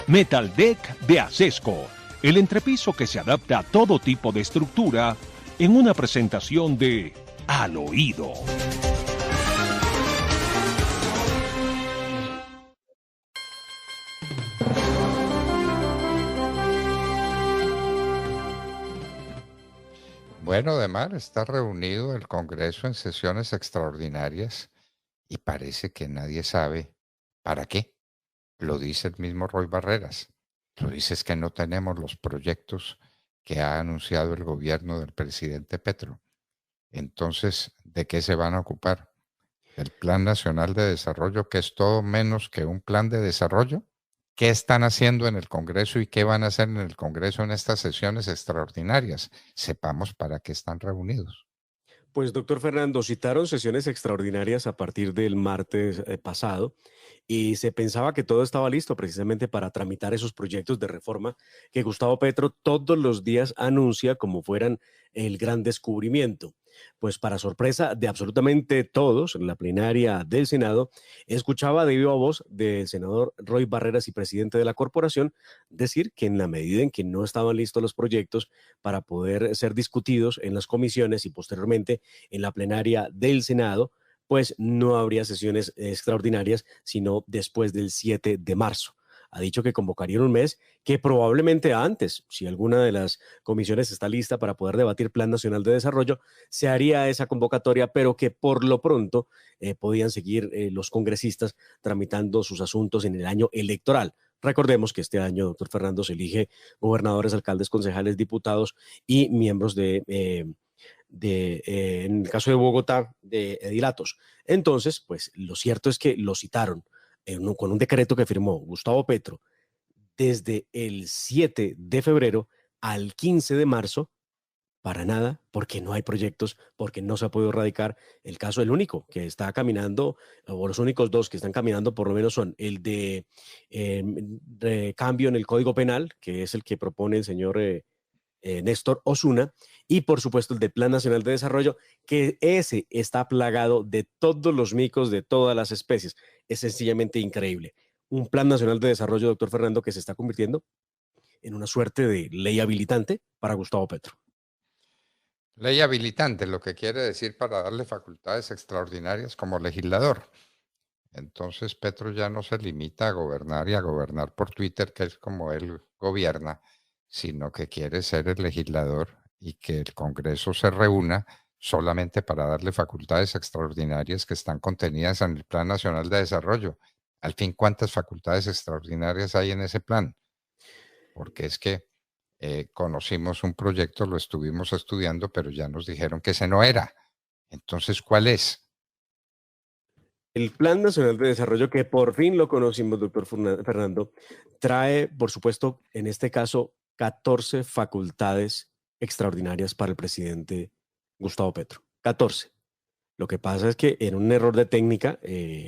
Metal Deck de Acesco, el entrepiso que se adapta a todo tipo de estructura en una presentación de Al Oído. Bueno, Demar, está reunido el Congreso en sesiones extraordinarias y parece que nadie sabe para qué. Lo dice el mismo Roy Barreras. Lo dice es que no tenemos los proyectos que ha anunciado el gobierno del presidente Petro. Entonces, ¿de qué se van a ocupar? ¿Del Plan Nacional de Desarrollo, que es todo menos que un plan de desarrollo? ¿Qué están haciendo en el Congreso y qué van a hacer en el Congreso en estas sesiones extraordinarias? Sepamos para qué están reunidos. Pues, doctor Fernando, citaron sesiones extraordinarias a partir del martes pasado y se pensaba que todo estaba listo precisamente para tramitar esos proyectos de reforma que Gustavo Petro todos los días anuncia como fueran el gran descubrimiento. Pues para sorpresa de absolutamente todos, en la plenaria del Senado, escuchaba de viva voz del senador Roy Barreras y presidente de la corporación decir que en la medida en que no estaban listos los proyectos para poder ser discutidos en las comisiones y posteriormente en la plenaria del Senado, pues no habría sesiones extraordinarias, sino después del 7 de marzo. Ha dicho que convocarían un mes, que probablemente antes, si alguna de las comisiones está lista para poder debatir Plan Nacional de Desarrollo, se haría esa convocatoria, pero que por lo pronto podían seguir los congresistas tramitando sus asuntos en el año electoral. Recordemos que este año, doctor Fernando, se elige gobernadores, alcaldes, concejales, diputados y miembros en el caso de Bogotá, de edilatos. Entonces, pues lo cierto es que lo citaron con un decreto que firmó Gustavo Petro desde el 7 de febrero al 15 de marzo, para nada, porque no hay proyectos, porque no se ha podido erradicar. El único que está caminando, o los únicos dos que están caminando por lo menos son el de cambio en el Código Penal, que es el que propone el señor Néstor Osuna, y por supuesto el de Plan Nacional de Desarrollo, que ese está plagado de todos los micos de todas las especies. Es sencillamente increíble. Un Plan Nacional de Desarrollo, doctor Fernando, que se está convirtiendo en una suerte de ley habilitante para Gustavo Petro. Ley habilitante, lo que quiere decir para darle facultades extraordinarias como legislador. Entonces Petro ya no se limita a gobernar y a gobernar por Twitter, que es como él gobierna, sino que quiere ser el legislador y que el Congreso se reúna solamente para darle facultades extraordinarias que están contenidas en el Plan Nacional de Desarrollo. Al fin, ¿cuántas facultades extraordinarias hay en ese plan? Porque es que conocimos un proyecto, lo estuvimos estudiando, pero ya nos dijeron que ese no era. Entonces, ¿cuál es? El Plan Nacional de Desarrollo, que por fin lo conocimos, doctor Fernando, trae, por supuesto, en este caso, 14 facultades extraordinarias para el presidente Gustavo Petro. 14. Lo que pasa es que en un error de técnica,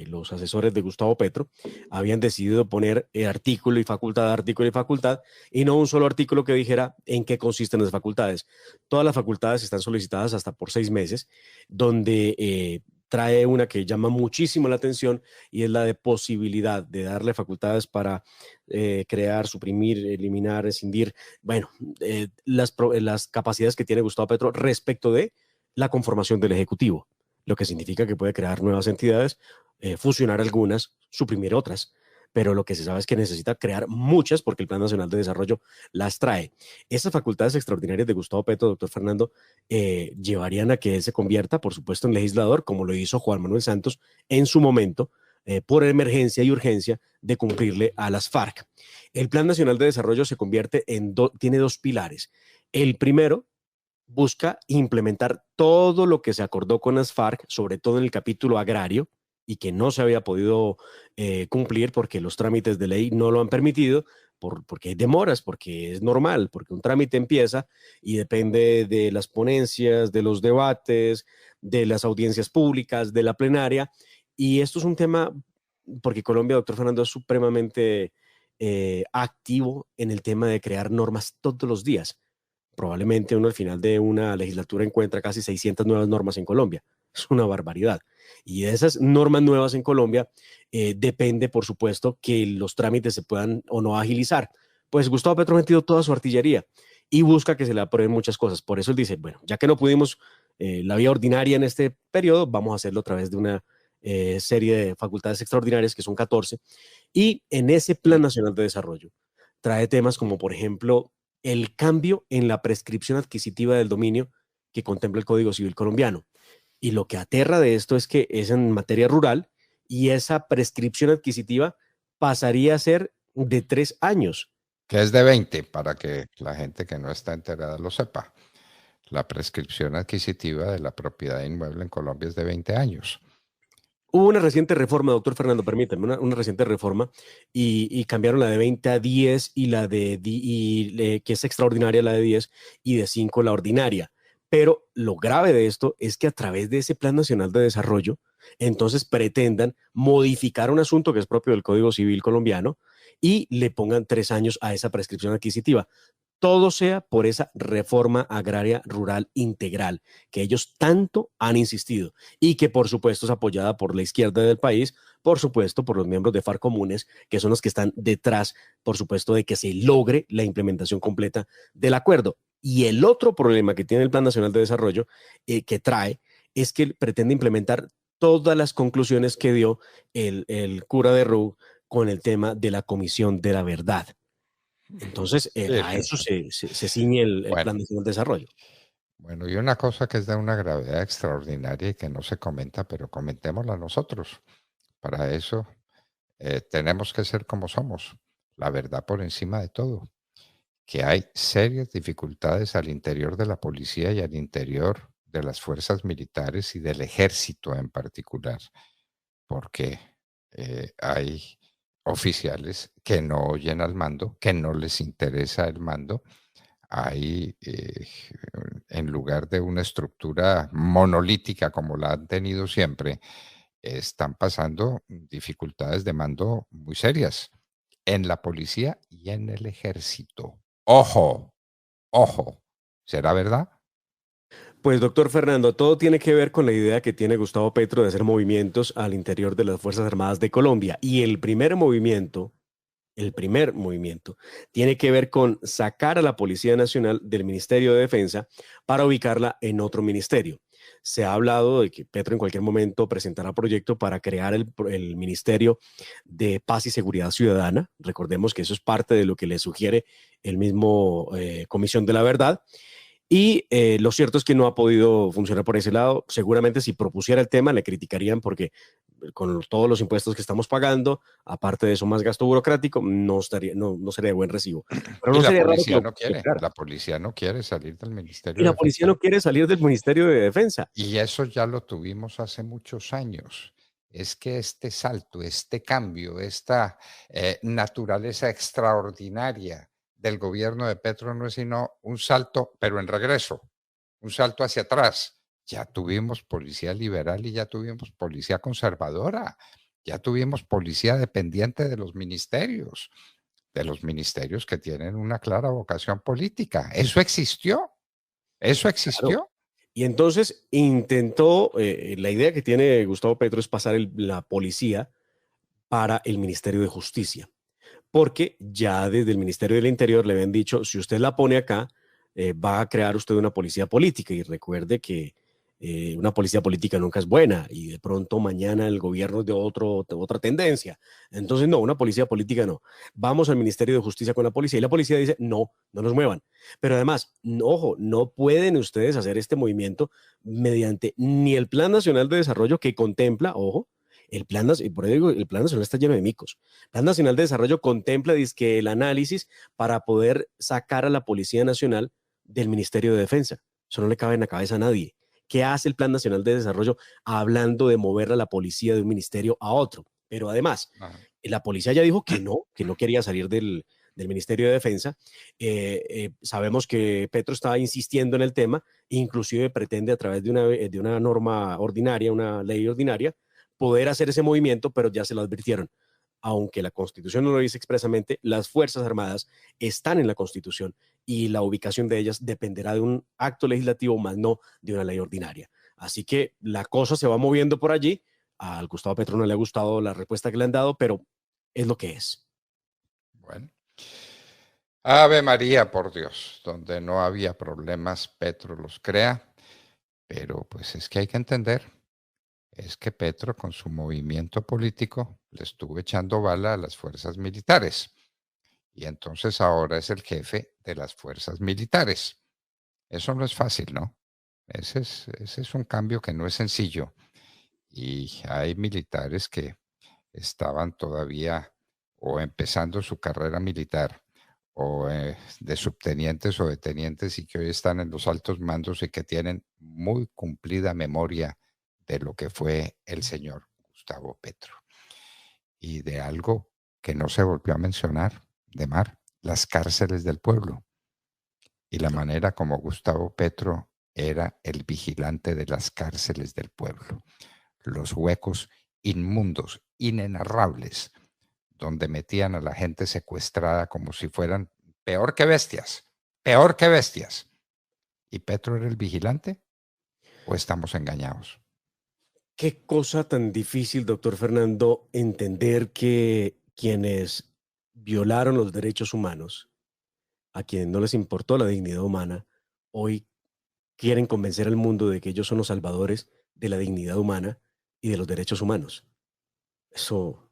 los asesores de Gustavo Petro habían decidido poner artículo y facultad, y no un solo artículo que dijera en qué consisten las facultades. Todas las facultades están solicitadas hasta por 6 meses, donde trae una que llama muchísimo la atención y es la de posibilidad de darle facultades para crear, suprimir, eliminar, escindir, bueno, las capacidades que tiene Gustavo Petro respecto de la conformación del Ejecutivo, lo que significa que puede crear nuevas entidades, fusionar algunas, suprimir otras, pero lo que se sabe es que necesita crear muchas porque el Plan Nacional de Desarrollo las trae. Esas facultades extraordinarias de Gustavo Petro, doctor Fernando, llevarían a que él se convierta, por supuesto, en legislador, como lo hizo Juan Manuel Santos en su momento, por emergencia y urgencia de cumplirle a las FARC. El Plan Nacional de Desarrollo se convierte tiene dos pilares. El primero busca implementar todo lo que se acordó con las FARC, sobre todo en el capítulo agrario, y que no se había podido cumplir porque los trámites de ley no lo han permitido, porque hay demoras, porque es normal, porque un trámite empieza y depende de las ponencias, de los debates, de las audiencias públicas, de la plenaria, y esto es un tema, porque Colombia, doctor Fernando, es supremamente activo en el tema de crear normas todos los días. probablemente uno al final de una legislatura encuentra casi 600 nuevas normas en Colombia. Es una barbaridad. Y de esas normas nuevas en Colombia depende, por supuesto, que los trámites se puedan o no agilizar. Pues Gustavo Petro ha metido toda su artillería y busca que se le aprueben muchas cosas. Por eso él dice, bueno, ya que no pudimos la vía ordinaria en este periodo, vamos a hacerlo a través de una serie de facultades extraordinarias, que son 14, y en ese Plan Nacional de Desarrollo trae temas como, por ejemplo, el cambio en la prescripción adquisitiva del dominio que contempla el Código Civil colombiano. Y lo que aterra de esto es que es en materia rural y esa prescripción adquisitiva pasaría a ser de 3 años. Que es de 20, para que la gente que no está enterada lo sepa. La prescripción adquisitiva de la propiedad inmueble en Colombia es de 20 años. Hubo una reciente reforma, doctor Fernando, permítame, una reciente reforma y cambiaron la de 20 a 10 y la que es extraordinaria la de 10 y de 5 la ordinaria. Pero lo grave de esto es que a través de ese Plan Nacional de Desarrollo, entonces pretendan modificar un asunto que es propio del Código Civil colombiano y le pongan 3 años a esa prescripción adquisitiva. Todo sea por esa reforma agraria rural integral que ellos tanto han insistido y que por supuesto es apoyada por la izquierda del país, por supuesto por los miembros de FARC Comunes, que son los que están detrás, por supuesto, de que se logre la implementación completa del acuerdo. Y el otro problema que tiene el Plan Nacional de Desarrollo que trae es que pretende implementar todas las conclusiones que dio el cura de Rou con el tema de la Comisión de la Verdad. Entonces, a eso se ciñe el Plan Nacional de Desarrollo. Bueno, y una cosa que es de una gravedad extraordinaria y que no se comenta, pero comentémosla nosotros. Para eso tenemos que ser como somos, la verdad por encima de todo. Que hay serias dificultades al interior de la policía y al interior de las fuerzas militares y del ejército en particular, porque hay oficiales que no oyen al mando, que no les interesa el mando. Hay, en lugar de una estructura monolítica como la han tenido siempre, están pasando dificultades de mando muy serias en la policía y en el ejército. Ojo, ojo, ¿será verdad? Pues, doctor Fernando, todo tiene que ver con la idea que tiene Gustavo Petro de hacer movimientos al interior de las Fuerzas Armadas de Colombia. Y el primer movimiento, tiene que ver con sacar a la Policía Nacional del Ministerio de Defensa para ubicarla en otro ministerio. Se ha hablado de que Petro en cualquier momento presentará proyecto para crear el Ministerio de Paz y Seguridad Ciudadana. Recordemos que eso es parte de lo que le sugiere el mismo Comisión de la Verdad. Y lo cierto es que no ha podido funcionar por ese lado. Seguramente si propusiera el tema le criticarían porque con todos los impuestos que estamos pagando, aparte de eso más gasto burocrático, no sería de buen recibo. Pero Y no la sería raro policía que no quiere, la policía no quiere salir del y Ministerio de la policía Defensa. no quiere salir del Ministerio de Defensa. Y eso ya lo tuvimos hace muchos años. Es que este salto, este cambio, esta naturaleza extraordinaria del gobierno de Petro no es sino un salto, pero en regreso, un salto hacia atrás. Ya tuvimos policía liberal y ya tuvimos policía conservadora, ya tuvimos policía dependiente de los ministerios que tienen una clara vocación política. Eso existió, eso Claro. existió. Y entonces intentó, la idea que tiene Gustavo Petro es pasar la policía para el Ministerio de Justicia, porque ya desde el Ministerio del Interior le habían dicho, si usted la pone acá, va a crear usted una policía política. Y recuerde que una policía política nunca es buena y de pronto mañana el gobierno es de otra tendencia. Entonces, no, una policía política no. Vamos al Ministerio de Justicia con la policía y la policía dice, no, no nos muevan. Pero además, ojo, no pueden ustedes hacer este movimiento mediante ni el Plan Nacional de Desarrollo que contempla, ojo, por eso digo, el Plan Nacional está lleno de micos. El Plan Nacional de Desarrollo contempla dizque, el análisis para poder sacar a la Policía Nacional del Ministerio de Defensa. Eso no le cabe en la cabeza a nadie. ¿Qué hace el Plan Nacional de Desarrollo hablando de mover a la policía de un ministerio a otro? Pero además, Ajá. la policía ya dijo que no quería salir del Ministerio de Defensa. Sabemos que Petro está insistiendo en el tema, inclusive pretende a través de una norma ordinaria, una ley ordinaria, poder hacer ese movimiento, pero ya se lo advirtieron. aunque la Constitución no lo dice expresamente, las Fuerzas Armadas están en la Constitución y la ubicación de ellas dependerá de un acto legislativo, más no de una ley ordinaria. Así que la cosa se va moviendo por allí. Al Gustavo Petro no le ha gustado la respuesta que le han dado, pero es lo que es. Bueno. Ave María, por Dios, donde no había problemas, Petro los crea, pero pues es que hay que entender, es que Petro con su movimiento político le estuvo echando bala a las fuerzas militares y entonces ahora es el jefe de las fuerzas militares. Eso no es fácil, ¿no? Ese es un cambio que no es sencillo y hay militares que estaban todavía o empezando su carrera militar o de subtenientes o de tenientes y que hoy están en los altos mandos y que tienen muy cumplida memoria de lo que fue el señor Gustavo Petro y de algo que no se volvió a mencionar, de Mar, las cárceles del pueblo y la manera como Gustavo Petro era el vigilante de las cárceles del pueblo, los huecos inmundos, inenarrables, donde metían a la gente secuestrada como si fueran peor que bestias, peor que bestias. ¿Y Petro era el vigilante o estamos engañados? Qué cosa tan difícil, doctor Fernando, entender que quienes violaron los derechos humanos, a quienes no les importó la dignidad humana, hoy quieren convencer al mundo de que ellos son los salvadores de la dignidad humana y de los derechos humanos. Eso,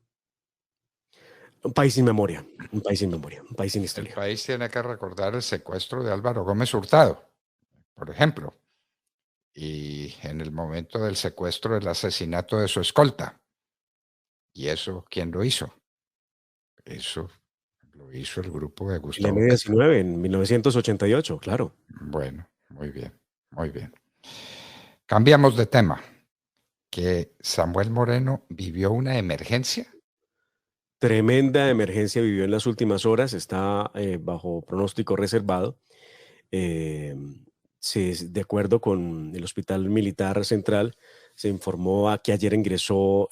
un país sin memoria, un país sin memoria, un país sin El historia. país tiene que recordar el secuestro de Álvaro Gómez Hurtado, por ejemplo, y en el momento del secuestro, el asesinato de su escolta. ¿Y eso quién lo hizo? Eso lo hizo el grupo de El Gustavo Petro. M-19 en 1988, claro. Bueno, muy bien, muy bien. Cambiamos de tema. Que Samuel Moreno vivió una emergencia. Tremenda emergencia vivió en las últimas horas, está bajo pronóstico reservado. Eh, de acuerdo con el Hospital Militar Central, se informó que ayer ingresó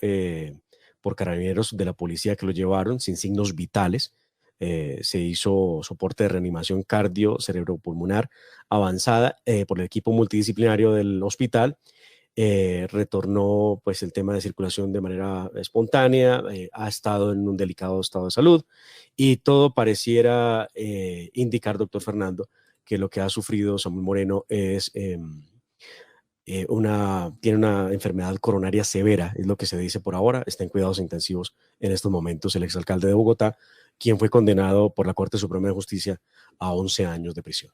por carabineros de la policía que lo llevaron sin signos vitales. Se hizo soporte de reanimación cardio cerebropulmonar avanzada por el equipo multidisciplinario del hospital. Retornó pues el tema de circulación de manera espontánea, ha estado en un delicado estado de salud y todo pareciera indicar, doctor Fernando, que lo que ha sufrido Samuel Moreno es tiene una enfermedad coronaria severa, es lo que se dice por ahora, está en cuidados intensivos en estos momentos el exalcalde de Bogotá, quien fue condenado por la Corte Suprema de Justicia a 11 años de prisión.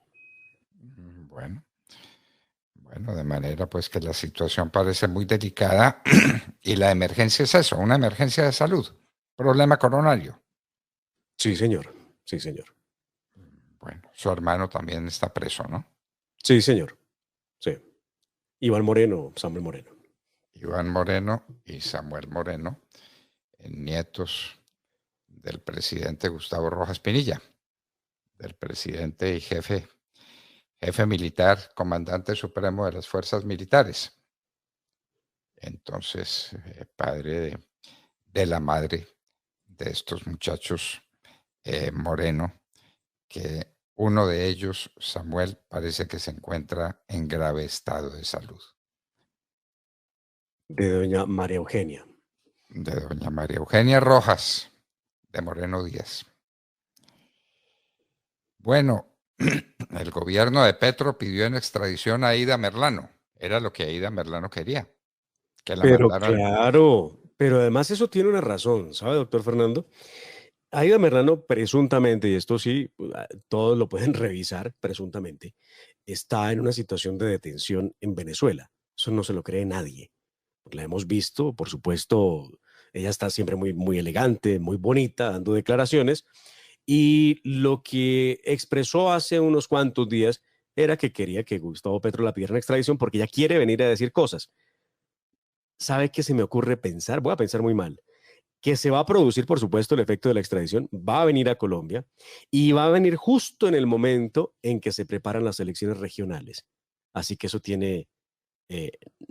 Bueno, bueno, de manera pues que la situación parece muy delicada y la emergencia es eso, una emergencia de salud, problema coronario. Sí, señor. Sí, señor. Bueno, su hermano también está preso, ¿no? Sí, señor. Sí. Iván Moreno, Samuel Moreno. Iván Moreno y Samuel Moreno, nietos del presidente Gustavo Rojas Pinilla, del presidente y jefe militar, comandante supremo de las fuerzas militares. Entonces, padre de la madre de estos muchachos, Moreno, que uno de ellos, Samuel, parece que se encuentra en grave estado de salud. De doña María Eugenia. De doña María Eugenia Rojas, de Moreno Díaz. Bueno, el gobierno de Petro pidió en extradición a Aida Merlano. Era lo que Aida Merlano quería, que la Pero mandaran. claro, pero además eso tiene una razón, ¿sabe, doctor Fernando? Aida Merlano presuntamente, y esto sí, todos lo pueden revisar presuntamente, está en una situación de detención en Venezuela. Eso no se lo cree nadie. La hemos visto, por supuesto, ella está siempre muy, muy elegante, muy bonita, dando declaraciones, y lo que expresó hace unos cuantos días era que quería que Gustavo Petro la pidiera en extradición porque ella quiere venir a decir cosas. ¿Sabe qué se me ocurre pensar? Voy a pensar muy mal. Que se va a producir, por supuesto, el efecto de la extradición, va a venir a Colombia y va a venir justo en el momento en que se preparan las elecciones regionales. Así que eso tiene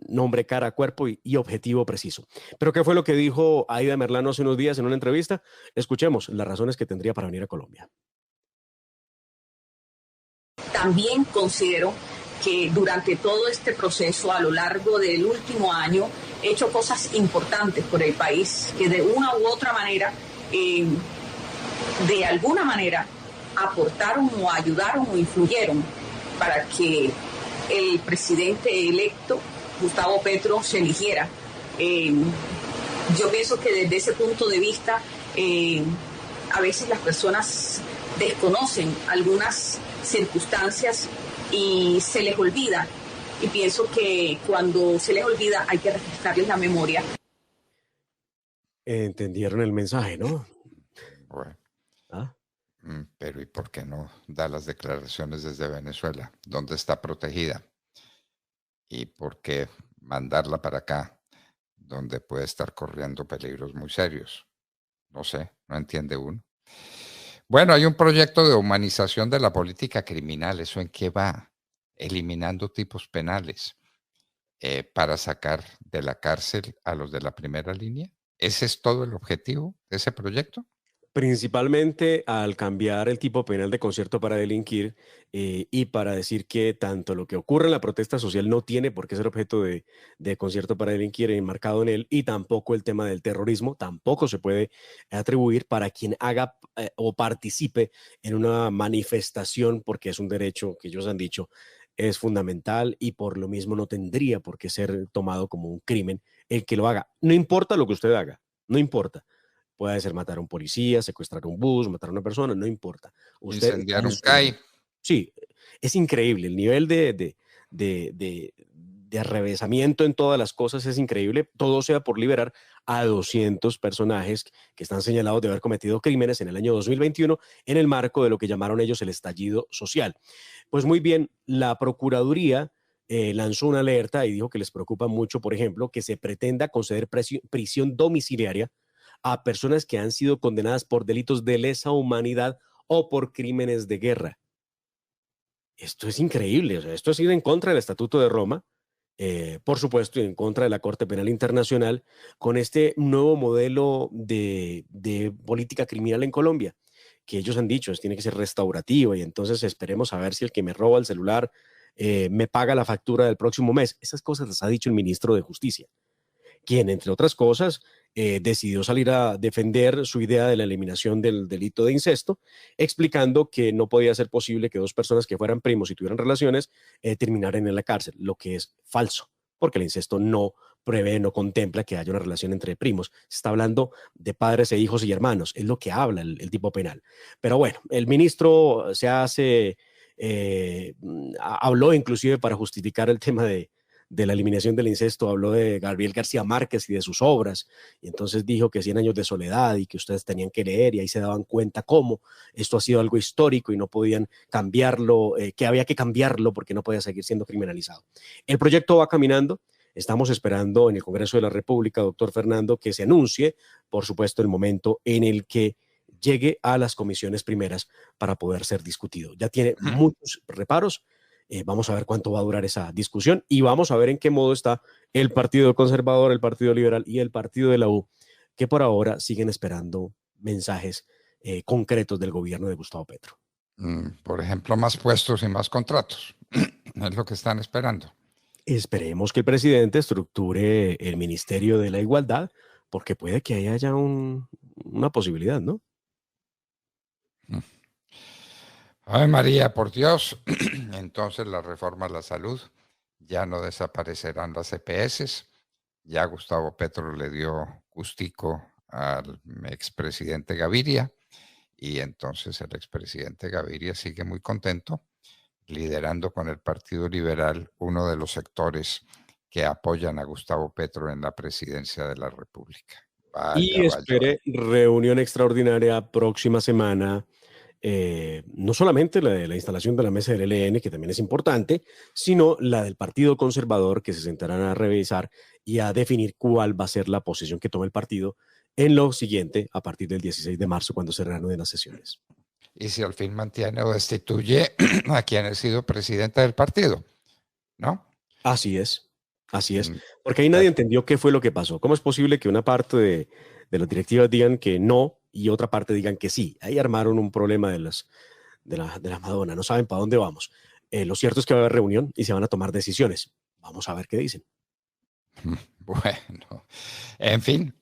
nombre, cara, cuerpo y objetivo preciso. Pero ¿qué fue lo que dijo Aida Merlano hace unos días en una entrevista? Escuchemos las razones que tendría para venir a Colombia. También considero que durante todo este proceso, a lo largo del último año, he hecho cosas importantes por el país que de una u otra manera, de alguna manera, aportaron o ayudaron o influyeron para que el presidente electo, Gustavo Petro, se eligiera. Yo pienso que desde ese punto de vista, a veces las personas desconocen algunas circunstancias y se les olvida. Y pienso que cuando se les olvida hay que refrescarles la memoria. Entendieron el mensaje, ¿no? Bueno. ¿Ah? Pero ¿y por qué no da las declaraciones desde Venezuela? ¿Dónde está protegida? ¿Y por qué mandarla para acá, donde puede estar corriendo peligros muy serios? No sé, no entiende uno. Bueno, hay un proyecto de humanización de la política criminal. ¿Eso en qué va? Eliminando tipos penales para sacar de la cárcel a los de la primera línea. ¿Ese es todo el objetivo de ese proyecto? Principalmente al cambiar el tipo penal de concierto para delinquir y para decir que tanto lo que ocurre en la protesta social no tiene por qué ser objeto de concierto para delinquir enmarcado en él, y tampoco el tema del terrorismo tampoco se puede atribuir para quien haga o participe en una manifestación, porque es un derecho que ellos han dicho es fundamental y por lo mismo no tendría por qué ser tomado como un crimen el que lo haga. No importa lo que usted haga, no importa. Puede ser matar a un policía, secuestrar un bus, matar a una persona, no importa. Usted Incendiar en un su... CAI. Sí, es increíble. El nivel de arrevesamiento en todas las cosas es increíble. Todo sea por liberar a 200 personajes que están señalados de haber cometido crímenes en el año 2021 en el marco de lo que llamaron ellos el estallido social. Pues muy bien, la Procuraduría lanzó una alerta y dijo que les preocupa mucho, por ejemplo, que se pretenda conceder prisión domiciliaria a personas que han sido condenadas por delitos de lesa humanidad o por crímenes de guerra. Esto es increíble, o sea, esto es ir en contra del Estatuto de Roma, por supuesto, y en contra de la Corte Penal Internacional, con este nuevo modelo de política criminal en Colombia, que ellos han dicho, tiene que ser restaurativa, y entonces esperemos a ver si el que me roba el celular me paga la factura del próximo mes. Esas cosas las ha dicho el ministro de Justicia, quien, entre otras cosas, decidió salir a defender su idea de la eliminación del delito de incesto, explicando que no podía ser posible que dos personas que fueran primos y tuvieran relaciones terminaran en la cárcel, lo que es falso, porque el incesto no prevé, no contempla que haya una relación entre primos. Se está hablando de padres e hijos y hermanos, es lo que habla el tipo penal. Pero bueno, el ministro se hace, habló inclusive para justificar el tema de la eliminación del incesto, habló de Gabriel García Márquez y de sus obras, y entonces dijo que 100 años de soledad y que ustedes tenían que leer, y ahí se daban cuenta cómo esto ha sido algo histórico y no podían cambiarlo, que había que cambiarlo porque no podía seguir siendo criminalizado. El proyecto va caminando. Estamos esperando en el Congreso de la República, doctor Fernando, que se anuncie, por supuesto, el momento en el que llegue a las comisiones primeras para poder ser discutido. Ya tiene muchos reparos. Vamos a ver cuánto va a durar esa discusión y vamos a ver en qué modo está el Partido Conservador, el Partido Liberal y el Partido de la U, que por ahora siguen esperando mensajes concretos del gobierno de Gustavo Petro. Por ejemplo, más puestos y más contratos. Es lo que están esperando. Esperemos que el presidente estructure el Ministerio de la Igualdad, porque puede que ahí haya una posibilidad, ¿no? Ay, María, por Dios. Entonces la reforma a la salud, ya no desaparecerán las EPS. Ya Gustavo Petro le dio gustico al expresidente Gaviria y entonces el expresidente Gaviria sigue muy contento, liderando con el Partido Liberal uno de los sectores que apoyan a Gustavo Petro en la presidencia de la República. Y Vaya, vaya, vaya. espere reunión extraordinaria próxima semana. No solamente la de la instalación de la mesa del ELN, que también es importante, sino la del Partido Conservador, que se sentarán a revisar y a definir cuál va a ser la posición que tome el partido en lo siguiente, a partir del 16 de marzo, cuando se reanuden las sesiones. Y si al fin mantiene o destituye a quien ha sido presidente del partido, ¿no? Así es. Así es, Mm, porque ahí nadie Pero, entendió qué fue lo que pasó. ¿Cómo es posible que una parte de las directivas digan que no y otra parte digan que sí? Ahí armaron un problema de la Madonna, no saben para dónde vamos. Lo cierto es que va a haber reunión y se van a tomar decisiones. Vamos a ver qué dicen. bueno, en fin.